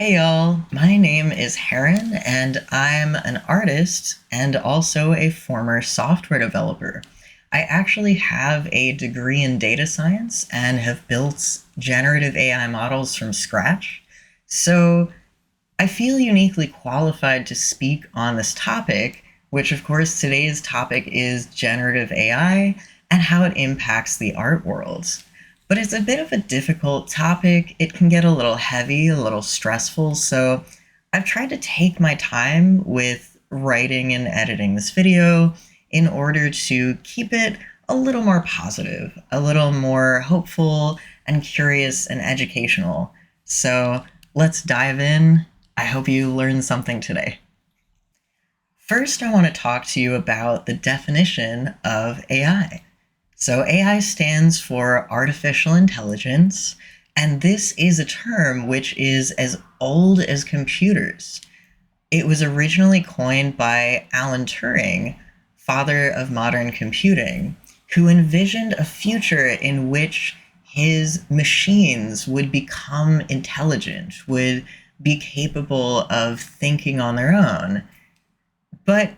Hey y'all, my name is Heron and I'm an artist and also a former software developer. I actually have a degree in data science and have built generative AI models from scratch. So I feel uniquely qualified to speak on this topic, which of course today's topic is generative AI and how it impacts the art world. But it's a bit of a difficult topic. It can get a little heavy, a little stressful, so I've tried to take my time with writing and editing this video in order to keep it a little more positive, a little more hopeful and curious and educational. So let's dive in. I hope you learned something today. First, I want to talk to you about the definition of AI. So AI stands for artificial intelligence, and this is a term which is as old as computers. It was originally coined by Alan Turing, father of modern computing, who envisioned a future in which his machines would become intelligent, would be capable of thinking on their own. But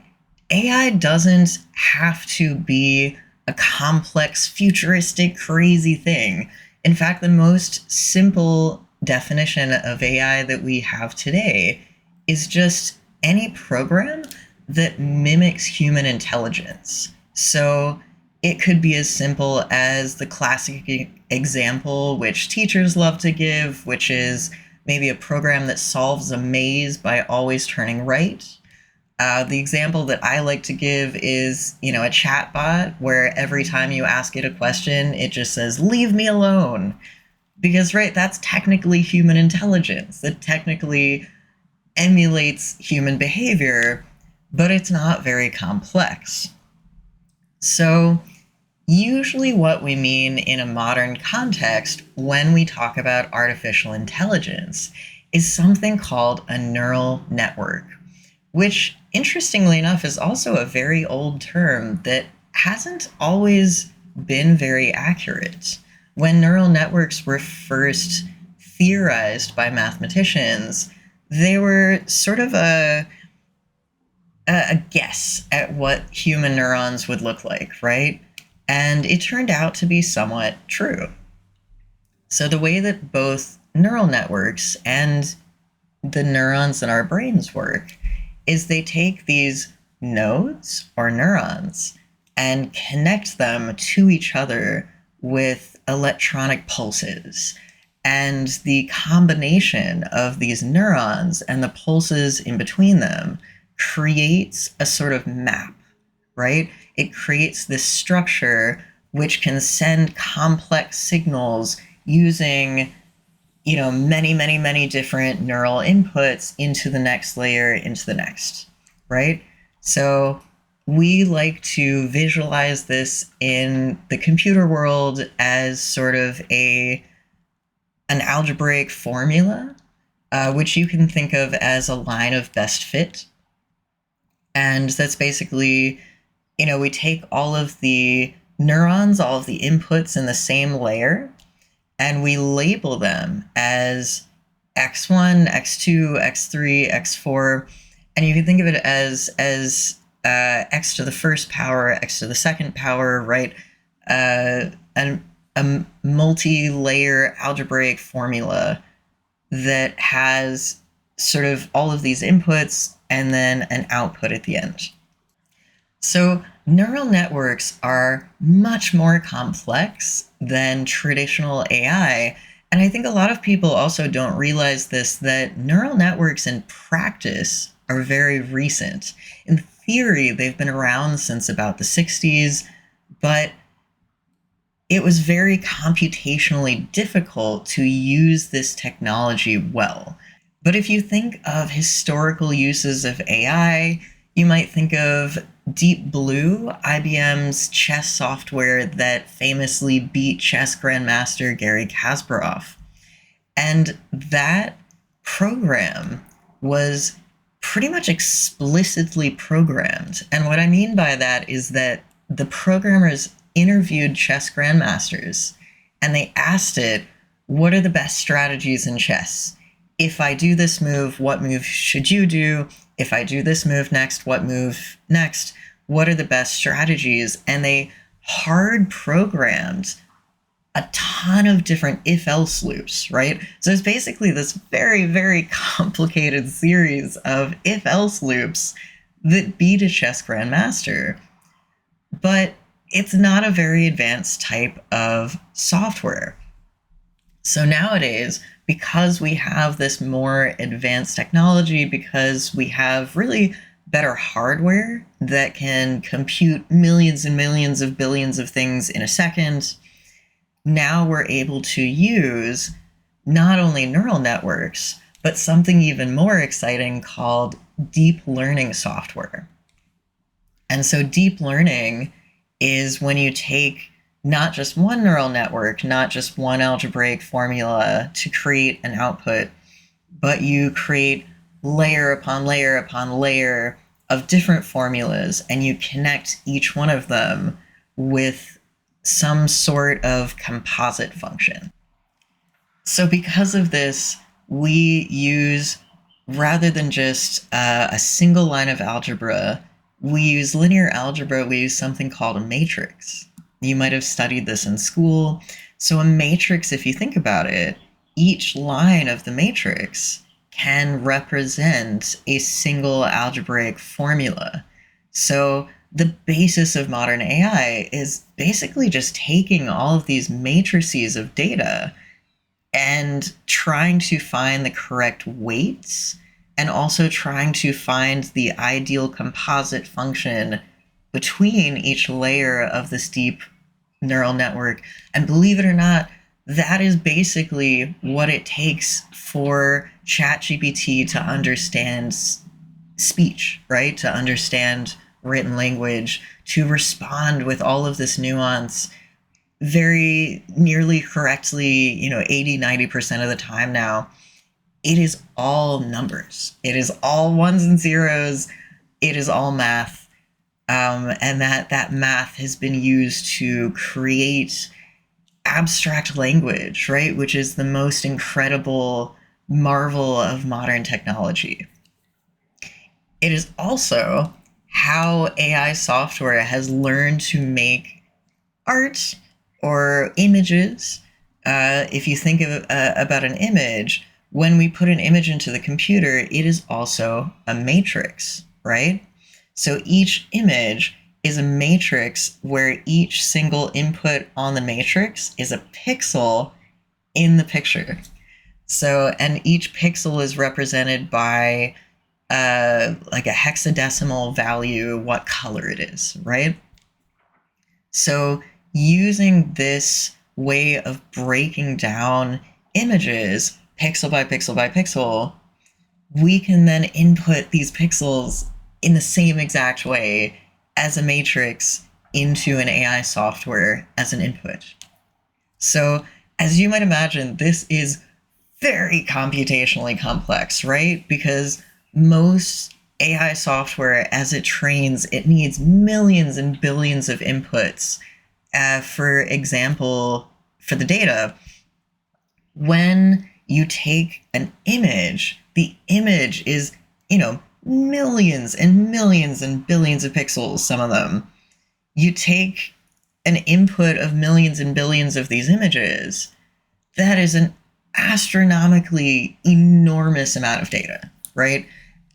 AI doesn't have to be a complex, futuristic, crazy thing. In fact, the most simple definition of AI that we have today is just any program that mimics human intelligence. So it could be as simple as the classic example, which teachers love to give, which is maybe a program that solves a maze by always turning right. The example that I like to give is, a chat bot where every time you ask it a question, it just says, leave me alone. Because, right, that's technically human intelligence. That technically emulates human behavior, but it's not very complex. So, usually what we mean in a modern context when we talk about artificial intelligence is something called a neural network, which interestingly enough is also a very old term that hasn't always been very accurate. When neural networks were first theorized by mathematicians, they were sort of a guess at what human neurons would look like, right? And it turned out to be somewhat true. So the way that both neural networks and the neurons in our brains work is they take these nodes or neurons and connect them to each other with electronic pulses. And the combination of these neurons and the pulses in between them creates a sort of map, right? It creates this structure which can send complex signals using many different neural inputs into the next layer, into the next, right? So we like to visualize this in the computer world as sort of an algebraic formula, which you can think of as a line of best fit. And that's basically, we take all of the neurons, all of the inputs in the same layer, and we label them as x1, x2, x3, x4, and you can think of it as x to the first power, x to the second power, right? And a multi-layer algebraic formula that has sort of all of these inputs and then an output at the end. So neural networks are much more complex than traditional AI. And I think a lot of people also don't realize this, that neural networks in practice are very recent. In theory, they've been around since about the 60s, but it was very computationally difficult to use this technology well. But if you think of historical uses of AI, you might think of Deep Blue, IBM's chess software that famously beat chess grandmaster Garry Kasparov. And that program was pretty much explicitly programmed. And what I mean by that is that the programmers interviewed chess grandmasters and they asked it, what are the best strategies in chess? if I do this move, what move should you do? If I do this move next, what move next? What are the best strategies? And they hard programmed a ton of different if-else loops, right? So it's basically this very, very complicated series of if-else loops that beat a chess grandmaster. But it's not a very advanced type of software. So nowadays, because we have this more advanced technology, because we have really better hardware that can compute millions and millions of billions of things in a second, now we're able to use not only neural networks, but something even more exciting called deep learning software. And so deep learning is when you take not just one neural network, not just one algebraic formula to create an output, but you create layer upon layer upon layer of different formulas, and you connect each one of them with some sort of composite function. So because of this, we use, rather than just a single line of algebra, we use linear algebra, we use something called a matrix. You might have studied this in school. So a matrix, if you think about it, each line of the matrix can represent a single algebraic formula. So the basis of modern AI is basically just taking all of these matrices of data and trying to find the correct weights, and also trying to find the ideal composite function between each layer of this deep neural network. And believe it or not, that is basically what it takes for ChatGPT to understand speech, right? To understand written language, to respond with all of this nuance very nearly correctly, 80-90% of the time now. It is all numbers. It is all ones and zeros. It is all math. And that math has been used to create abstract language, right? Which is the most incredible marvel of modern technology. It is also how AI software has learned to make art or images. If you think about an image, when we put an image into the computer, it is also a matrix, right? So each image is a matrix where each single input on the matrix is a pixel in the picture. So, and each pixel is represented by like a hexadecimal value, what color it is, right? So using this way of breaking down images pixel by pixel by pixel, we can then input these pixels in the same exact way as a matrix into an AI software as an input. So as you might imagine, this is very computationally complex, right? Because most AI software, as it trains, it needs millions and billions of inputs. For example, for the data, when you take an image, the image is, millions and millions and billions of pixels, some of them. You take an input of millions and billions of these images, that is an astronomically enormous amount of data, right?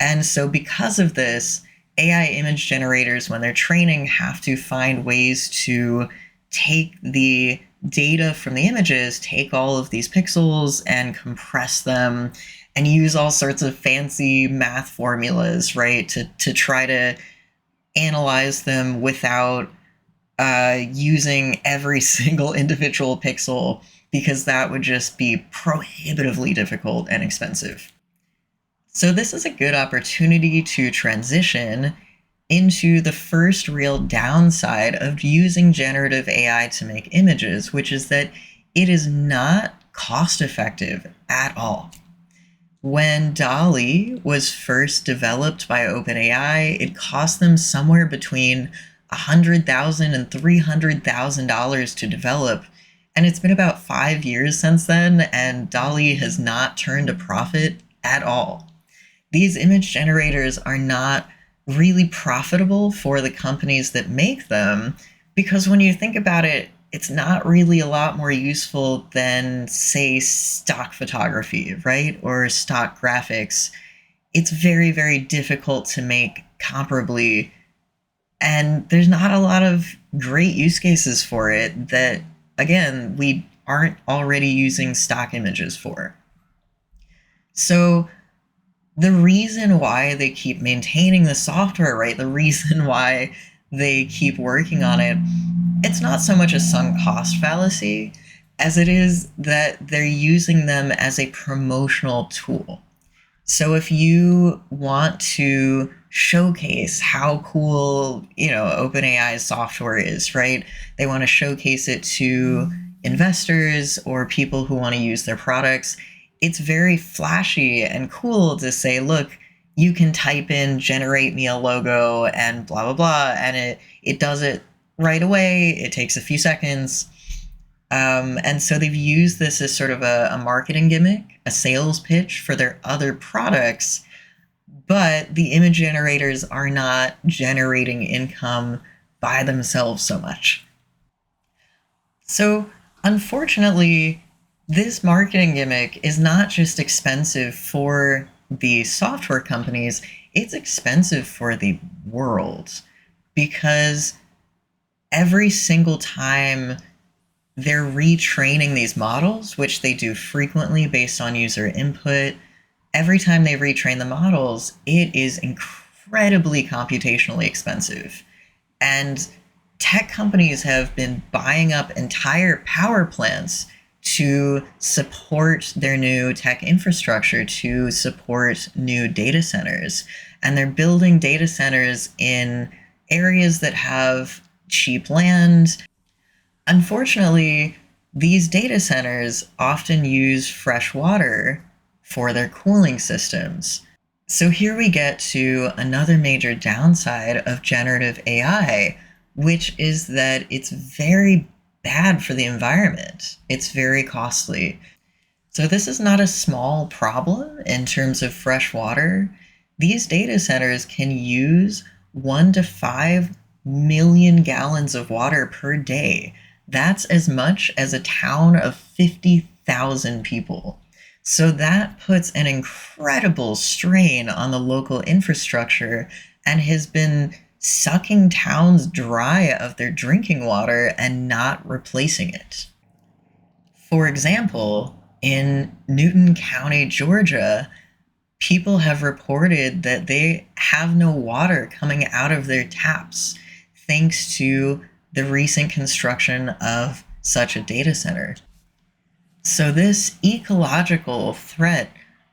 And so because of this, AI image generators, when they're training, have to find ways to take the data from the images, take all of these pixels and compress them, and use all sorts of fancy math formulas, right, to try to analyze them without using every single individual pixel, because that would just be prohibitively difficult and expensive. So this is a good opportunity to transition into the first real downside of using generative AI to make images, which is that it is not cost-effective at all. When Dall-E was first developed by OpenAI, it cost them somewhere between $100,000 and $300,000 to develop, And it's been about 5 years since then, and Dall-E has not turned a profit at all. These image generators are not really profitable for the companies that make them, because when you think about it, it's not really a lot more useful than, say, stock photography, right? Or stock graphics. It's very, very difficult to make comparably, and there's not a lot of great use cases for it that, again, we aren't already using stock images for. So the reason why they keep maintaining the software, right? The reason why they keep working on it, it's not so much a sunk cost fallacy as it is that they're using them as a promotional tool. So if you want to showcase how cool, OpenAI's software is, right? They want to showcase it to investors or people who want to use their products. It's very flashy and cool to say, look, you can type in generate me a logo and blah, blah, blah, and it does it right away. It takes a few seconds. And so they've used this as sort of a marketing gimmick, a sales pitch for their other products, but the image generators are not generating income by themselves so much. So unfortunately, this marketing gimmick is not just expensive for the software companies, it's expensive for the world, because every single time they're retraining these models, which they do frequently based on user input. Every time they retrain the models, it is incredibly computationally expensive. And tech companies have been buying up entire power plants to support their new tech infrastructure, to support new data centers. And they're building data centers in areas that have cheap land. Unfortunately, these data centers often use fresh water for their cooling systems. So here we get to another major downside of generative AI, which is that it's very bad for the environment. It's very costly. So this is not a small problem in terms of fresh water. These data centers can use 1 to 5 million gallons of water per day. That's as much as a town of 50,000 people. So that puts an incredible strain on the local infrastructure and has been sucking towns dry of their drinking water and not replacing it. For example, in Newton County, Georgia, people have reported that they have no water coming out of their taps thanks to the recent construction of such a data center. So this ecological threat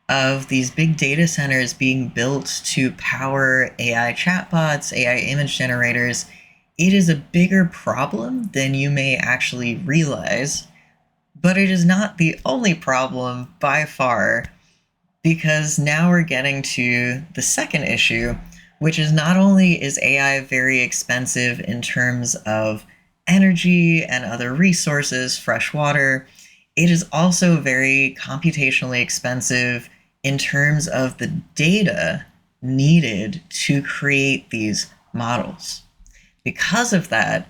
of these big data centers being built to power AI chatbots, AI image generators, it is a bigger problem than you may actually realize, but it is not the only problem by far, because now we're getting to the second issue, which is not only is AI very expensive in terms of energy and other resources, fresh water, it is also very computationally expensive in terms of the data needed to create these models. Because of that,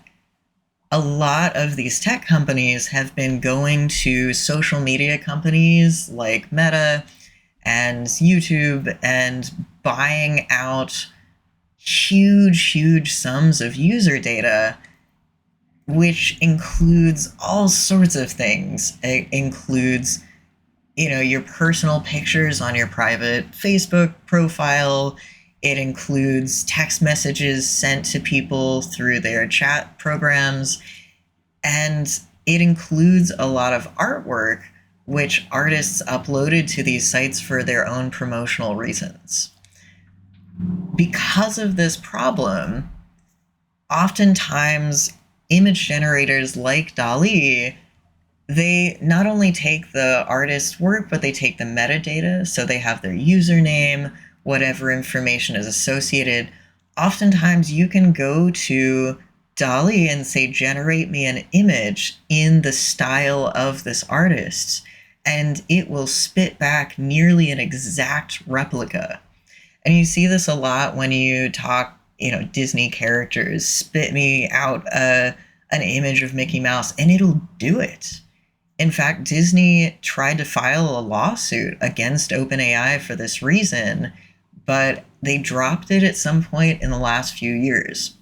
a lot of these tech companies have been going to social media companies like Meta and YouTube and buying out huge sums of user data, which includes all sorts of things. It includes, your personal pictures on your private Facebook profile. It includes text messages sent to people through their chat programs. And it includes a lot of artwork, which artists uploaded to these sites for their own promotional reasons. Because of this problem, oftentimes image generators like Dall-E, they not only take the artist's work, but they take the metadata, so they have their username, whatever information is associated. Oftentimes you can go to Dall-E and say, generate me an image in the style of this artist, and it will spit back nearly an exact replica. And you see this a lot when you talk, Disney characters. Spit me out an image of Mickey Mouse, and it'll do it. In fact, Disney tried to file a lawsuit against OpenAI for this reason, but they dropped it at some point in the last few years.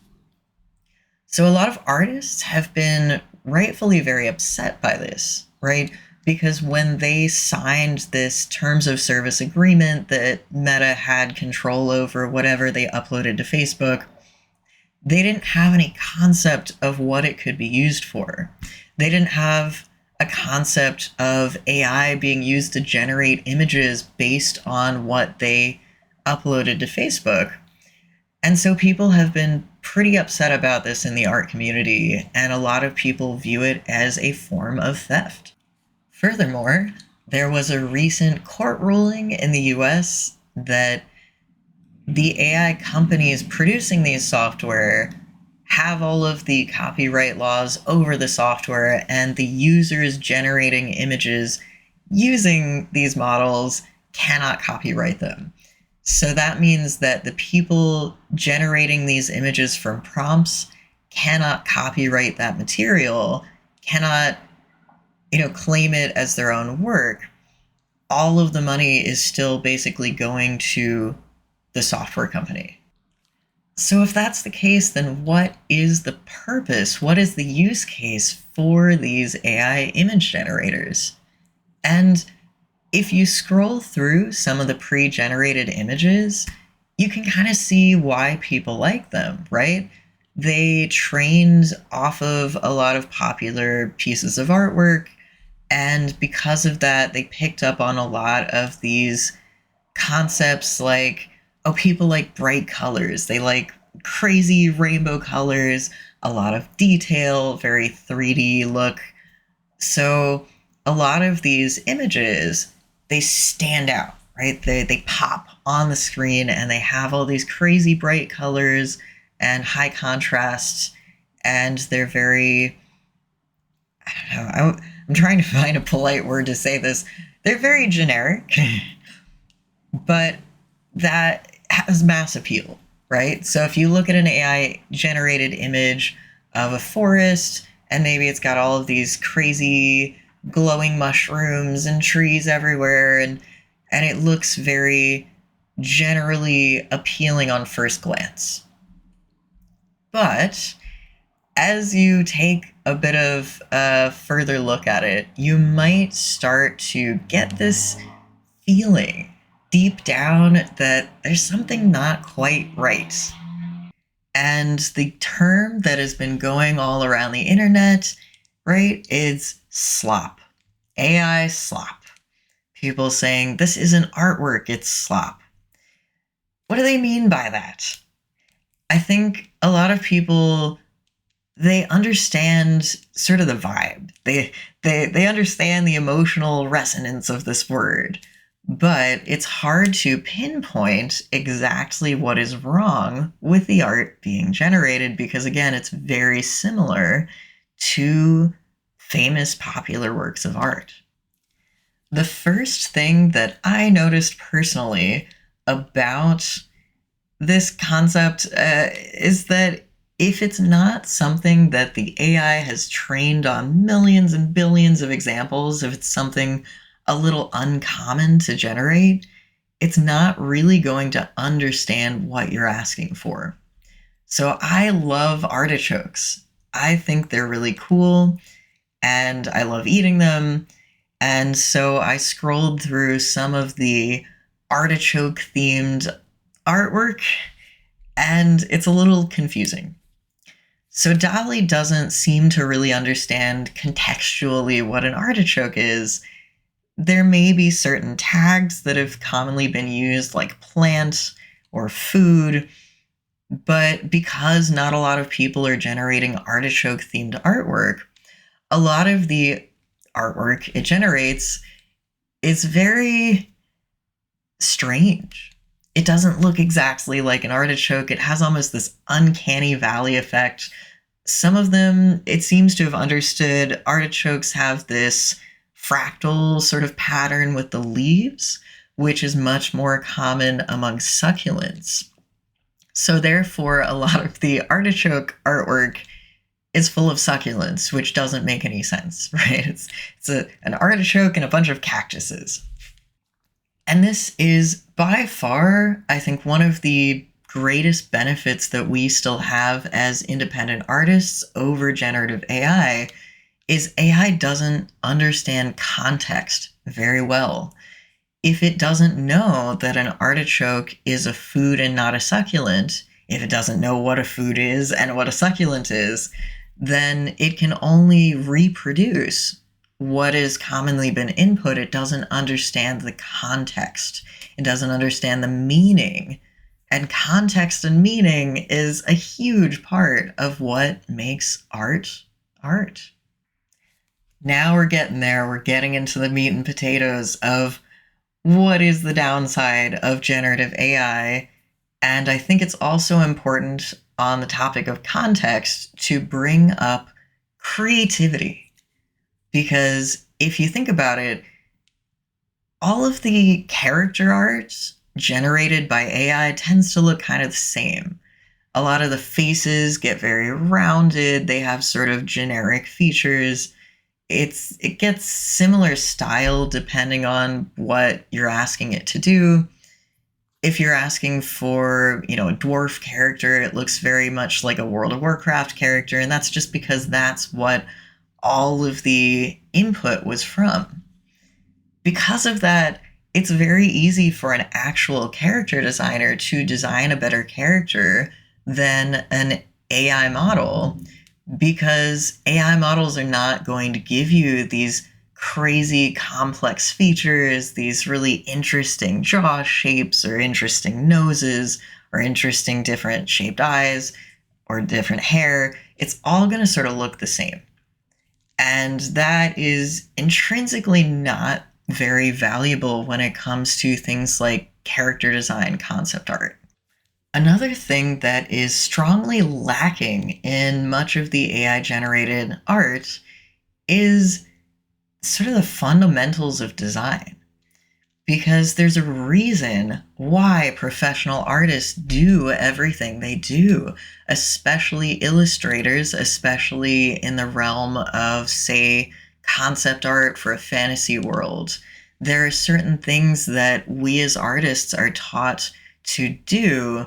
So a lot of artists have been rightfully very upset by this, right? Because when they signed this terms of service agreement that Meta had control over whatever they uploaded to Facebook, they didn't have any concept of what it could be used for. They didn't have a concept of AI being used to generate images based on what they uploaded to Facebook. And so people have been pretty upset about this in the art community, and a lot of people view it as a form of theft. Furthermore, there was a recent court ruling in the US that the AI companies producing these software have all of the copyright laws over the software, and the users generating images using these models cannot copyright them. So that means that the people generating these images from prompts cannot copyright that material, cannot, claim it as their own work. All of the money is still basically going to the software company. So if that's the case, then what is the purpose? What is the use case for these AI image generators? And if you scroll through some of the pre-generated images, you can kind of see why people like them, right? They trained off of a lot of popular pieces of artwork, and because of that, they picked up on a lot of these concepts like, people like bright colors. They like crazy rainbow colors, a lot of detail, very 3D look. So a lot of these images, they stand out, right? They pop on the screen, and they have all these crazy bright colors and high contrast, and they're very, I don't know, I'm trying to find a polite word to say this. They're very generic, but that has mass appeal, right? So if you look at an AI generated image of a forest, and maybe it's got all of these crazy glowing mushrooms and trees everywhere, and it looks very generally appealing on first glance. But as you take a bit of a further look at it, you might start to get this feeling deep down that there's something not quite right. And the term that has been going all around the internet, right, is slop. AI slop. People saying, this isn't artwork, it's slop. What do they mean by that? I think a lot of people, they understand sort of the vibe. They understand the emotional resonance of this word, but it's hard to pinpoint exactly what is wrong with the art being generated because, again, it's very similar to famous popular works of art. The first thing that I noticed personally about this concept is that if it's not something that the AI has trained on millions and billions of examples, if it's something a little uncommon to generate, it's not really going to understand what you're asking for. So I love artichokes. I think they're really cool, and I love eating them. And so I scrolled through some of the artichoke-themed artwork, and it's a little confusing. So Dall-E doesn't seem to really understand contextually what an artichoke is. There may be certain tags that have commonly been used, like plant or food, but because not a lot of people are generating artichoke-themed artwork, a lot of the artwork it generates is very strange. It doesn't look exactly like an artichoke. It has almost this uncanny valley effect. Some of them, it seems to have understood artichokes have this fractal sort of pattern with the leaves, which is much more common among succulents. So therefore, a lot of the artichoke artwork is full of succulents, which doesn't make any sense, right? It's an artichoke and a bunch of cactuses. And this is by far, I think, one of the greatest benefits that we still have as independent artists over generative AI is AI doesn't understand context very well. If it doesn't know that an artichoke is a food and not a succulent, if it doesn't know what a food is and what a succulent is, then it can only reproduce what has commonly been input. It doesn't understand the context. It doesn't understand the meaning. And context and meaning is a huge part of what makes art art. Now we're getting there. We're getting into the meat and potatoes of what is the downside of generative AI. And I think it's also important on the topic of context to bring up creativity. Because if you think about it, all of the character art generated by AI tends to look kind of the same. A lot of the faces get very rounded, they have sort of generic features. It gets similar style depending on what you're asking it to do. If you're asking for, a dwarf character, it looks very much like a World of Warcraft character, and that's just because that's what all of the input was from. Because of that, it's very easy for an actual character designer to design a better character than an AI model, because AI models are not going to give you these crazy complex features, these really interesting jaw shapes or interesting noses or interesting different shaped eyes or different hair. It's all going to sort of look the same. And that is intrinsically not very valuable when it comes to things like character design concept art. Another thing that is strongly lacking in much of the AI generated art is sort of the fundamentals of design. Because there's a reason why professional artists do everything they do, especially illustrators, especially in the realm of, say, concept art for a fantasy world. There are certain things that we as artists are taught to do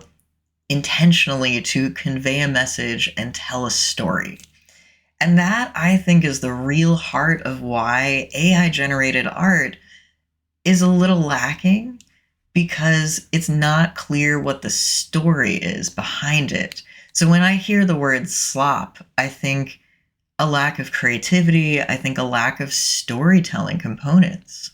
intentionally to convey a message and tell a story. And that, I think, is the real heart of why AI generated art is a little lacking, because it's not clear what the story is behind it. So when I hear the word slop, I think a lack of creativity, I think a lack of storytelling components.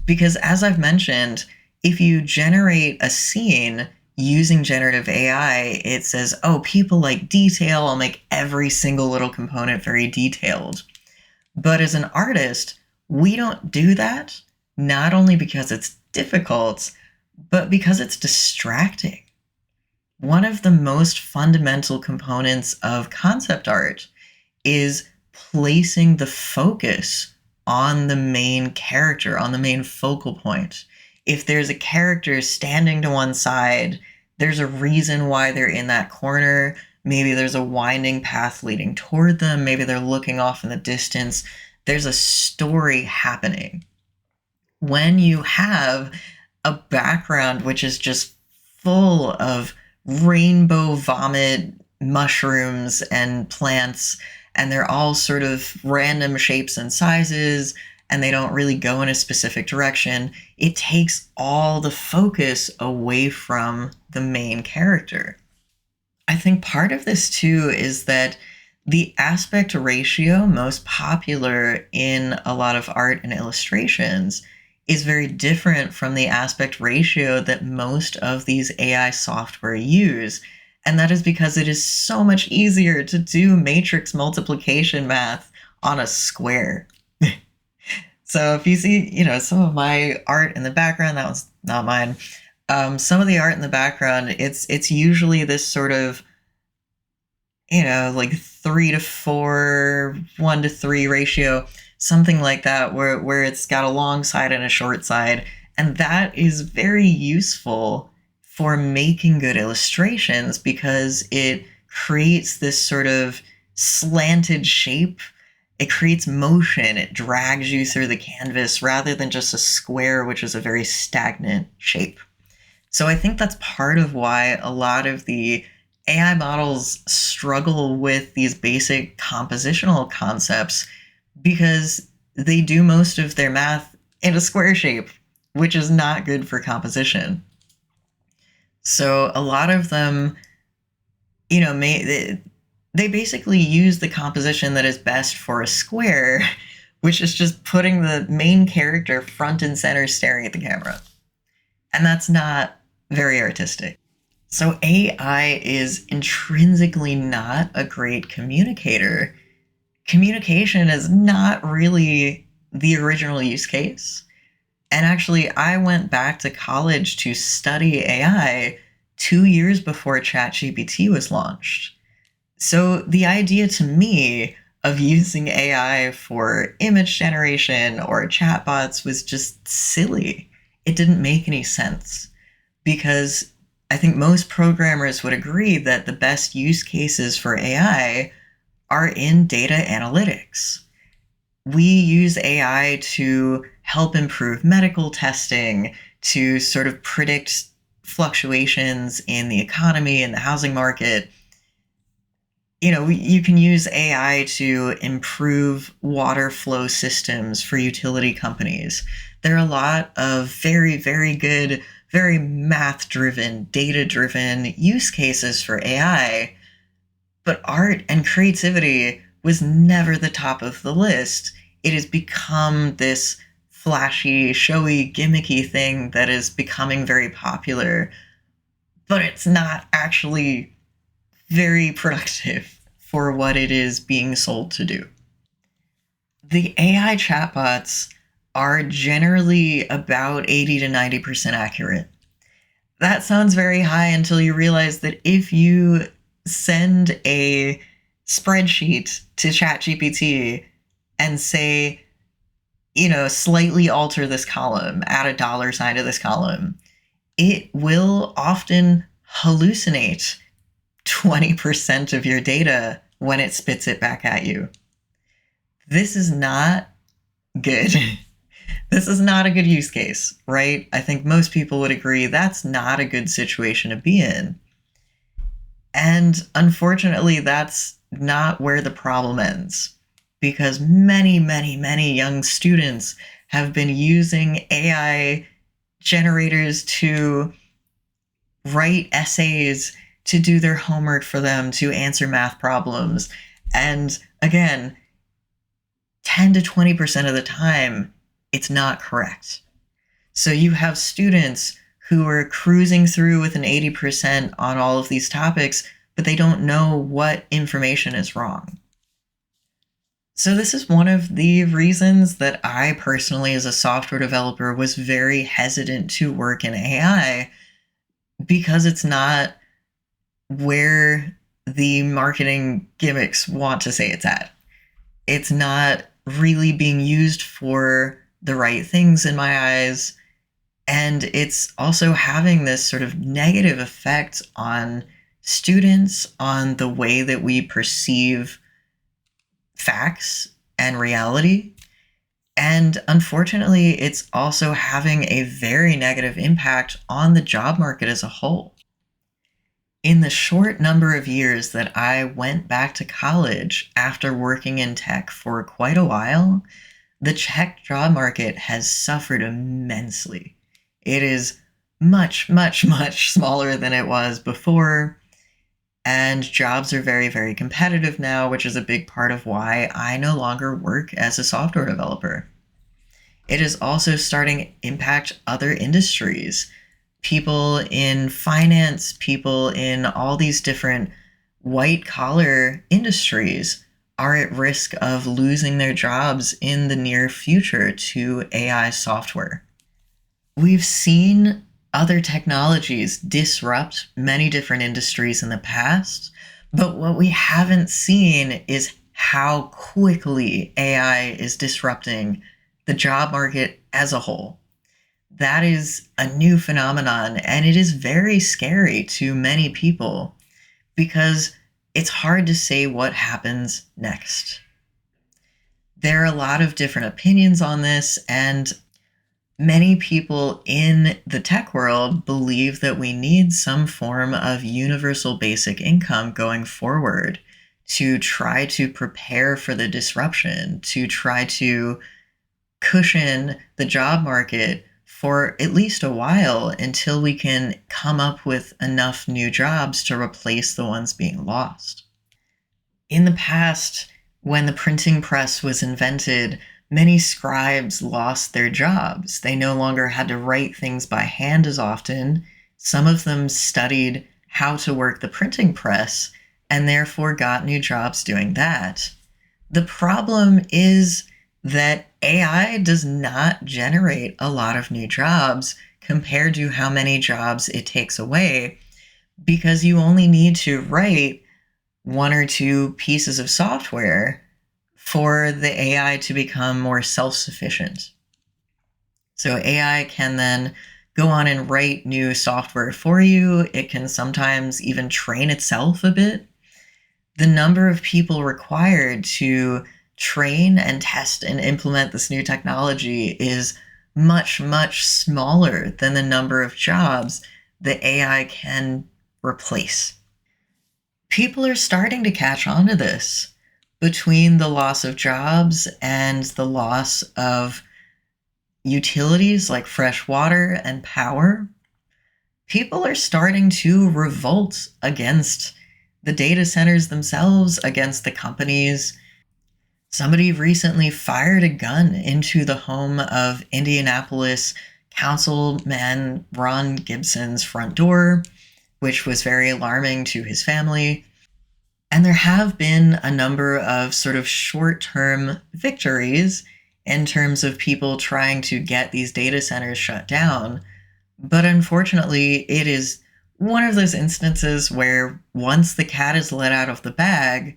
Because as I've mentioned, if you generate a scene using generative AI, it says, oh, people like detail, I'll make every single little component very detailed. But as an artist, we don't do that, not only because it's difficult, but because it's distracting. One of the most fundamental components of concept art is placing the focus on the main character, on the main focal point. If there's a character standing to one side, there's a reason why they're in that corner. Maybe there's a winding path leading toward them. Maybe they're looking off in the distance. There's a story happening. When you have a background which is just full of rainbow vomit mushrooms and plants, and they're all sort of random shapes and sizes, and they don't really go in a specific direction, it takes all the focus away from the main character. I think part of this too is that the aspect ratio most popular in a lot of art and illustrations is very different from the aspect ratio that most of these AI software use. And that is because it is so much easier to do matrix multiplication math on a square. So if you see, some of my art in the background, that was not mine. Some of the art in the background, it's usually this sort of like 3 to 4, 1 to 3 ratio, something like that, where it's got a long side and a short side. And that is very useful for making good illustrations because it creates this sort of slanted shape. It creates motion. It drags you through the canvas rather than just a square, which is a very stagnant shape. So I think that's part of why a lot of the AI models struggle with these basic compositional concepts because they do most of their math in a square shape, which is not good for composition. So a lot of them, they basically use the composition that is best for a square, which is just putting the main character front and center staring at the camera. And that's not very artistic. So AI is intrinsically not a great communicator. Communication is not really the original use case. And actually, I went back to college to study AI 2 years before ChatGPT was launched. So the idea to me of using AI for image generation or chatbots was just silly. It didn't make any sense because I think most programmers would agree that the best use cases for AI are in data analytics. We use AI to help improve medical testing, to sort of predict fluctuations in the economy and the housing market. You can use AI to improve water flow systems for utility companies. There are a lot of very, very good, very math-driven, data-driven use cases for AI, but art and creativity was never the top of the list. It has become this flashy, showy, gimmicky thing that is becoming very popular, but it's not actually very productive for what it is being sold to do. The AI chatbots are generally about 80 to 90% accurate. That sounds very high until you realize that if you send a spreadsheet to ChatGPT and say, slightly alter this column, add a dollar sign to this column, it will often hallucinate 20% of your data when it spits it back at you. This is not good. This is not a good use case, right? I think most people would agree that's not a good situation to be in. And unfortunately, that's not where the problem ends, because many, many, many young students have been using AI generators to write essays, to do their homework for them, to answer math problems. And again, 10 to 20% of the time, it's not correct. So you have students who are cruising through with an 80% on all of these topics, but they don't know what information is wrong. So this is one of the reasons that I personally, as a software developer, was very hesitant to work in AI, because it's not where the marketing gimmicks want to say it's at. It's not really being used for the right things in my eyes. And it's also having this sort of negative effect on students, on the way that we perceive facts and reality. And unfortunately, it's also having a very negative impact on the job market as a whole. In the short number of years that I went back to college after working in tech for quite a while, the tech job market has suffered immensely. It is much, much, much smaller than it was before, and jobs are very, very competitive now, which is a big part of why I no longer work as a software developer. It is also starting to impact other industries. People in finance, people in all these different white-collar industries are at risk of losing their jobs in the near future to AI software. We've seen other technologies disrupt many different industries in the past, But what we haven't seen is how quickly AI is disrupting the job market as a whole. That is a new phenomenon, and it is very scary to many people because it's hard to say what happens next. There are a lot of different opinions on this, and many people in the tech world believe that we need some form of universal basic income going forward to try to prepare for the disruption, to try to cushion the job market for at least a while until we can come up with enough new jobs to replace the ones being lost. In the past, when the printing press was invented, many scribes lost their jobs. They no longer had to write things by hand as often. Some of them studied how to work the printing press and therefore got new jobs doing that. The problem is that AI does not generate a lot of new jobs compared to how many jobs it takes away, because you only need to write one or two pieces of software for the AI to become more self-sufficient. So AI can then go on and write new software for you. It can sometimes even train itself a bit. The number of people required to train and test and implement this new technology is much, much smaller than the number of jobs that AI can replace. People are starting to catch on to this. Between the loss of jobs and the loss of utilities like fresh water and power, people are starting to revolt against the data centers themselves, against the companies. Somebody recently fired a gun into the home of Indianapolis Councilman Ron Gibson's front door, which was very alarming to his family. And there have been a number of sort of short-term victories in terms of people trying to get these data centers shut down. But unfortunately, it is one of those instances where once the cat is let out of the bag,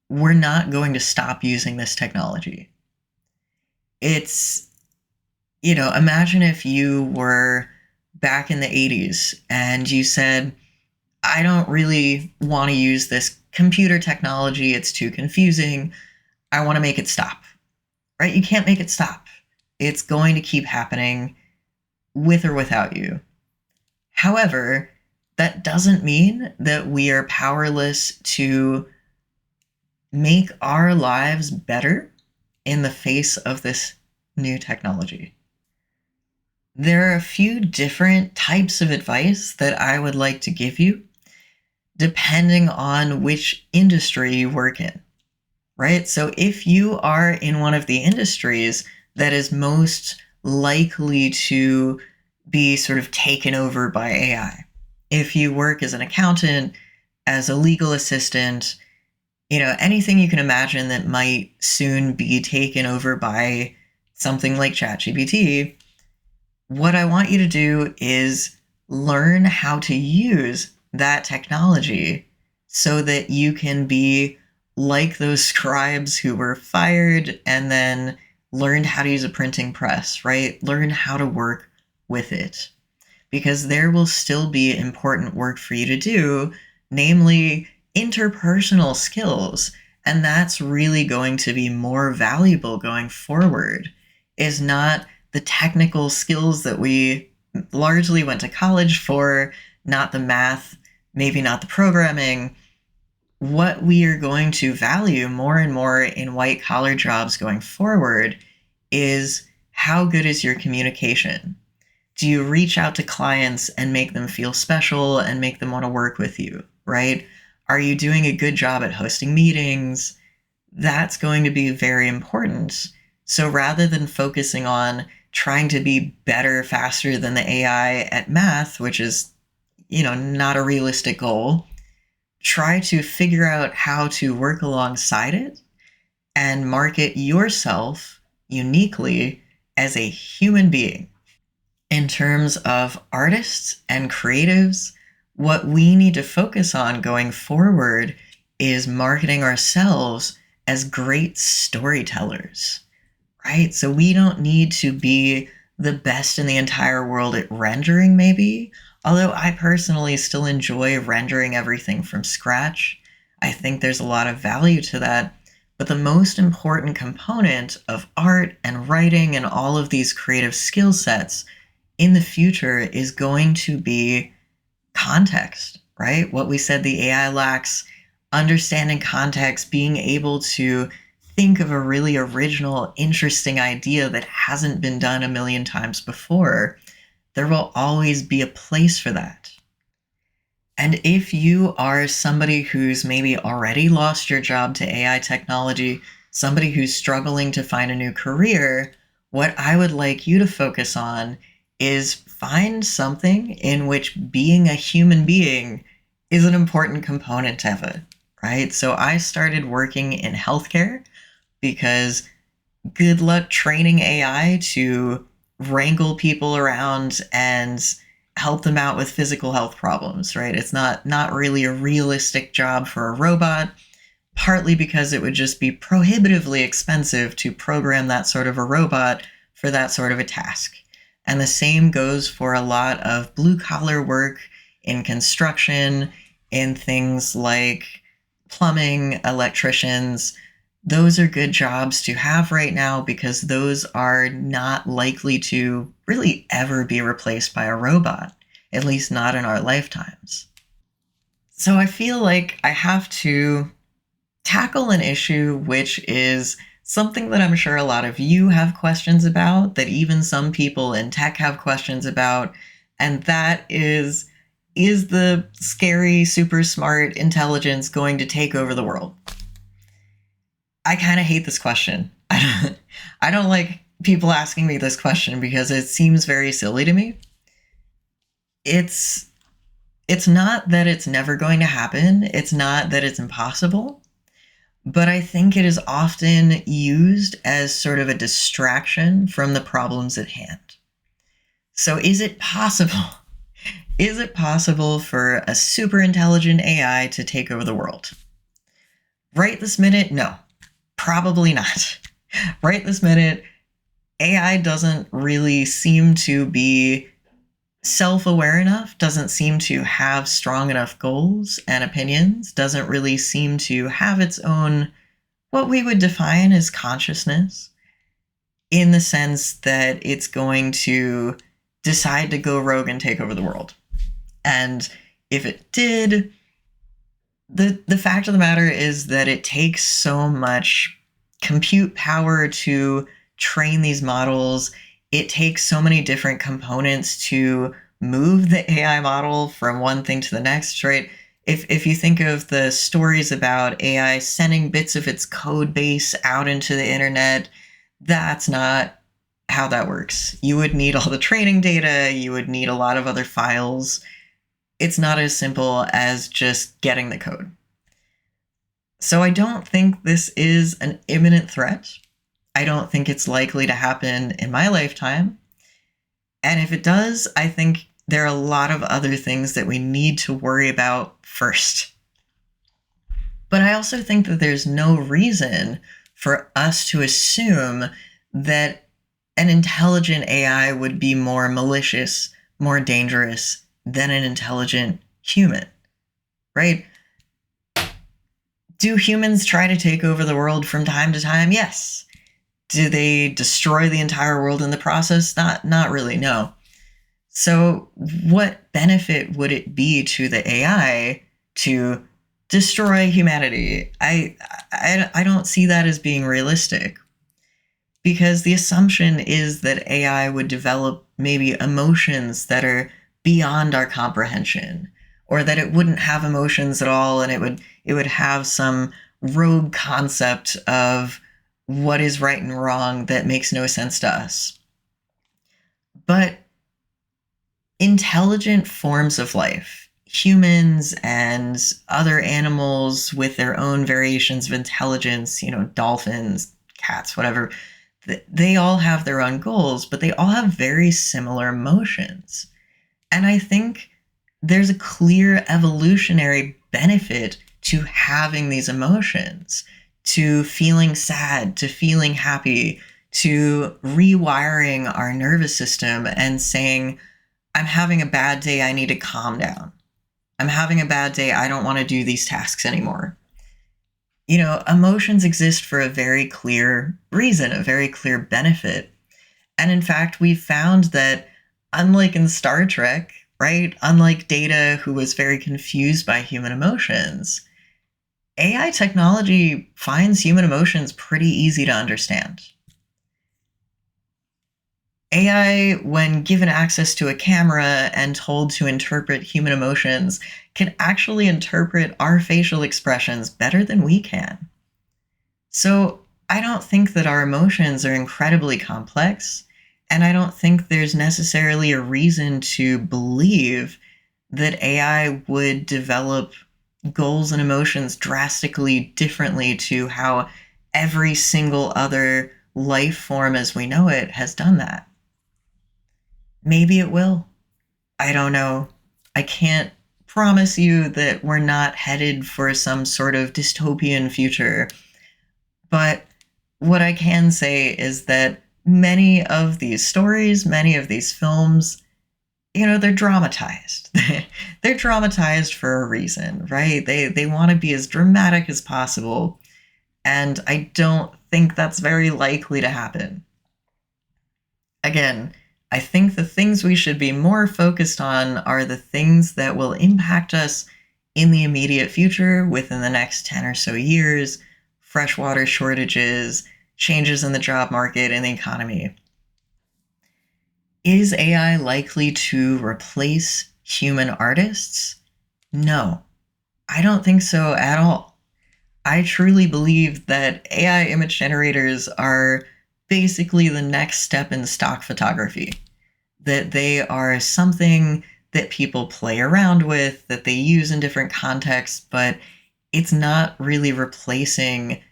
we're not going to stop using this technology. It's, imagine if you were back in the 80s and you said, I don't really want to use this computer technology. It's too confusing. I want to make it stop. Right? You can't make it stop. It's going to keep happening with or without you. However, that doesn't mean that we are powerless to make our lives better in the face of this new technology. There are a few different types of advice that I would like to give you, depending on which industry you work in, right? So if you are in one of the industries that is most likely to be sort of taken over by AI, if you work as an accountant, as a legal assistant, anything you can imagine that might soon be taken over by something like ChatGPT, what I want you to do is learn how to use that technology so that you can be like those scribes who were fired and then learned how to use a printing press, right? Learn how to work with it. Because there will still be important work for you to do, namely interpersonal skills. And that's really going to be more valuable going forward, is not the technical skills that we largely went to college for, not the math, maybe not the programming. What we are going to value more and more in white-collar jobs going forward is how good is your communication? Do you reach out to clients and make them feel special and make them want to work with you, right? Are you doing a good job at hosting meetings? That's going to be very important. So rather than focusing on trying to be better, faster than the AI at math, which is, not a realistic goal, try to figure out how to work alongside it and market yourself uniquely as a human being. In terms of artists and creatives, what we need to focus on going forward is marketing ourselves as great storytellers, right? So we don't need to be the best in the entire world at rendering, maybe. Although I personally still enjoy rendering everything from scratch. I think there's a lot of value to that. But the most important component of art and writing and all of these creative skill sets in the future is going to be context, right? What we said the AI lacks, understanding context, being able to think of a really original, interesting idea that hasn't been done a million times before. There will always be a place for that. And if you are somebody who's maybe already lost your job to AI technology, somebody who's struggling to find a new career, what I would like you to focus on is find something in which being a human being is an important component of it, right? So I started working in healthcare because good luck training AI to wrangle people around and help them out with physical health problems, right? It's not really a realistic job for a robot, partly because it would just be prohibitively expensive to program that sort of a robot for that sort of a task. And the same goes for a lot of blue-collar work in construction, in things like plumbing, electricians. Those are good jobs to have right now because those are not likely to really ever be replaced by a robot, at least not in our lifetimes. So I feel like I have to tackle an issue which is something that I'm sure a lot of you have questions about, that even some people in tech have questions about, and that is the scary, super smart intelligence going to take over the world? I kind of hate this question. I don't like people asking me this question because it seems very silly to me. It's not that it's never going to happen. It's not that it's impossible. But I think it is often used as sort of a distraction from the problems at hand. So is it possible? Is it possible for a super intelligent AI to take over the world? Right this minute, no. Probably not. Right this minute, AI doesn't really seem to be self-aware enough, doesn't seem to have strong enough goals and opinions, doesn't really seem to have its own, what we would define as consciousness, in the sense that it's going to decide to go rogue and take over the world. And if it did, the fact of the matter is that it takes so much compute power to train these models. It takes so many different components to move the AI model from one thing to the next, right? If you think of the stories about AI sending bits of its code base out into the internet, that's not how that works. You would need all the training data, you would need a lot of other files. It's not as simple as just getting the code. So I don't think this is an imminent threat. I don't think it's likely to happen in my lifetime. And if it does, I think there are a lot of other things that we need to worry about first. But I also think that there's no reason for us to assume that an intelligent AI would be more malicious, more dangerous than an intelligent human, right? Do humans try to take over the world from time to time? Yes. Do they destroy the entire world in the process? Not really, no. So what benefit would it be to the AI to destroy humanity? I don't see that as being realistic, because the assumption is that AI would develop maybe emotions that are beyond our comprehension, or that it wouldn't have emotions at all, and it would have some rogue concept of what is right and wrong that makes no sense to us. But intelligent forms of life, humans and other animals with their own variations of intelligence, dolphins, cats, whatever, they all have their own goals, but they all have very similar emotions. And I think there's a clear evolutionary benefit to having these emotions, to feeling sad, to feeling happy, to rewiring our nervous system and saying, I'm having a bad day, I need to calm down. I'm having a bad day, I don't want to do these tasks anymore. Emotions exist for a very clear reason, a very clear benefit. And in fact, we found that unlike in Star Trek, right, unlike Data, who was very confused by human emotions, AI technology finds human emotions pretty easy to understand. AI, when given access to a camera and told to interpret human emotions, can actually interpret our facial expressions better than we can. So I don't think that our emotions are incredibly complex, and I don't think there's necessarily a reason to believe that AI would develop goals and emotions drastically differently to how every single other life form as we know it has done that. Maybe it will. I don't know. I can't promise you that we're not headed for some sort of dystopian future. But what I can say is that many of these stories, many of these films, they're dramatized. They're dramatized for a reason, right? They want to be as dramatic as possible. And I don't think that's very likely to happen. Again, I think the things we should be more focused on are the things that will impact us in the immediate future within the next 10 or so years: freshwater shortages, changes in the job market and the economy. Is AI likely to replace human artists? No, I don't think so at all. I truly believe that AI image generators are basically the next step in stock photography, that they are something that people play around with, that they use in different contexts, but it's not really replacing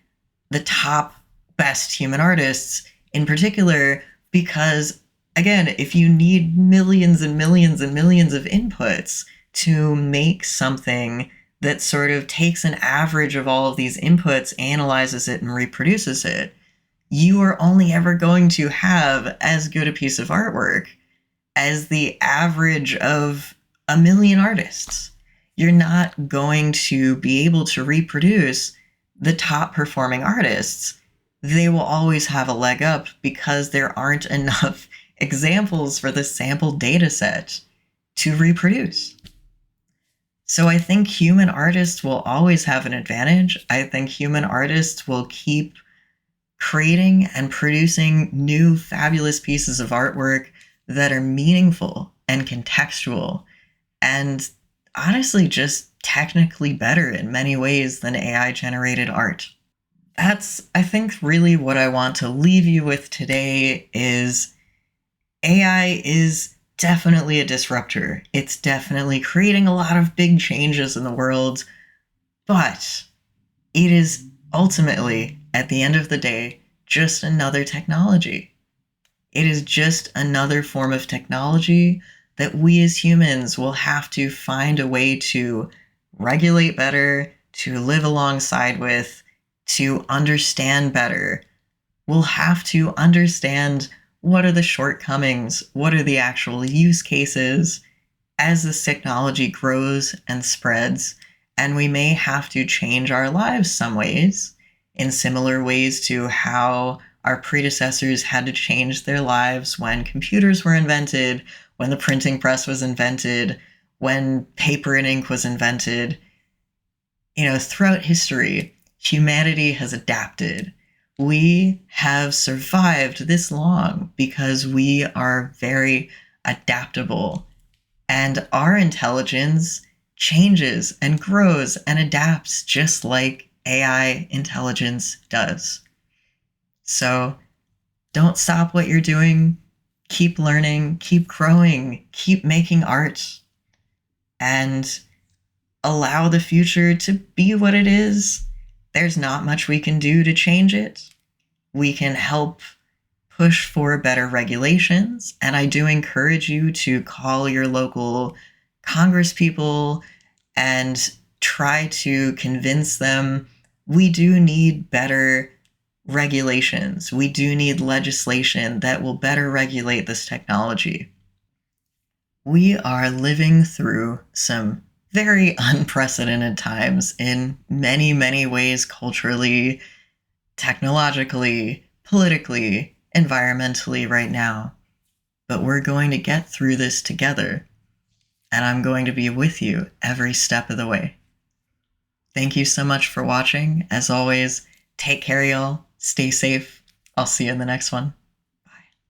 the top best human artists in particular, because again, if you need millions and millions and millions of inputs to make something that sort of takes an average of all of these inputs, analyzes it, and reproduces it, you are only ever going to have as good a piece of artwork as the average of a million artists. You're not going to be able to reproduce the top performing artists. They will always have a leg up because there aren't enough examples for the sample data set to reproduce. So I think human artists will always have an advantage. I think human artists will keep creating and producing new fabulous pieces of artwork that are meaningful and contextual and honestly just technically better in many ways than AI generated art. That's, I think, really what I want to leave you with today is AI is definitely a disruptor. It's definitely creating a lot of big changes in the world, but it is ultimately, at the end of the day, just another technology. It is just another form of technology that we as humans will have to find a way to regulate better, to live alongside with, to understand better. We'll have to understand what are the shortcomings, what are the actual use cases as this technology grows and spreads, and we may have to change our lives some ways in similar ways to how our predecessors had to change their lives when computers were invented, when the printing press was invented, when paper and ink was invented. Throughout history, humanity has adapted. We have survived this long because we are very adaptable, and our intelligence changes and grows and adapts just like AI intelligence does. So don't stop what you're doing. Keep learning, keep growing, keep making art, and allow the future to be what it is. There's not much we can do to change it. We can help push for better regulations, and I do encourage you to call your local congresspeople and try to convince them we do need better regulations. We do need legislation that will better regulate this technology. We are living through some very unprecedented times in many, many ways, culturally, technologically, politically, environmentally, right now. But we're going to get through this together, and I'm going to be with you every step of the way. Thank you so much for watching. As always, take care, y'all. Stay safe. I'll see you in the next one.